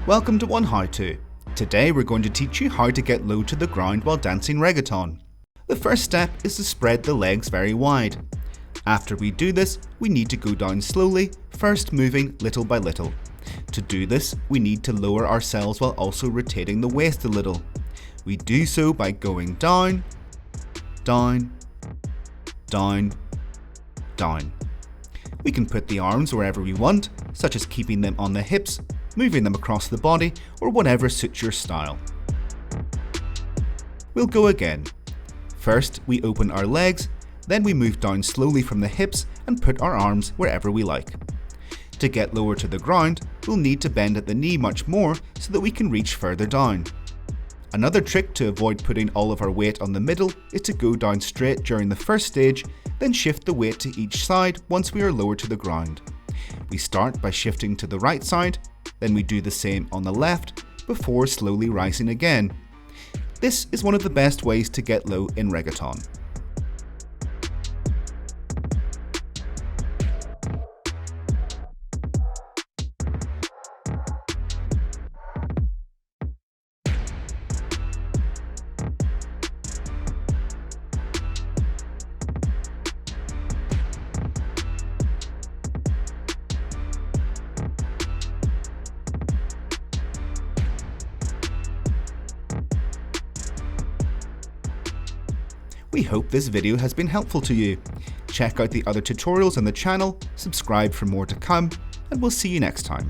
Welcome to oneHOWTO. Today we're going to teach you how to get low to the ground while dancing reggaeton. The first step is to spread the legs very wide. After we do this, we need to go down slowly, first moving little by little. To do this, we need to lower ourselves while also rotating the waist a little. We do so by going down, down, down, down. We can put the arms wherever we want, such as keeping them on the hips, moving them across the body, or whatever suits your style. We'll go again. First, we open our legs, then we move down slowly from the hips and put our arms wherever we like. To get lower to the ground, we'll need to bend at the knee much more so that we can reach further down. Another trick to avoid putting all of our weight on the middle is to go down straight during the first stage, then shift the weight to each side once we are lower to the ground. We start by shifting to the right side, then we do the same on the left before slowly rising again. This is one of the best ways to get low in reggaeton. We hope this video has been helpful to you. Check out the other tutorials on the channel, subscribe for more to come, and we'll see you next time.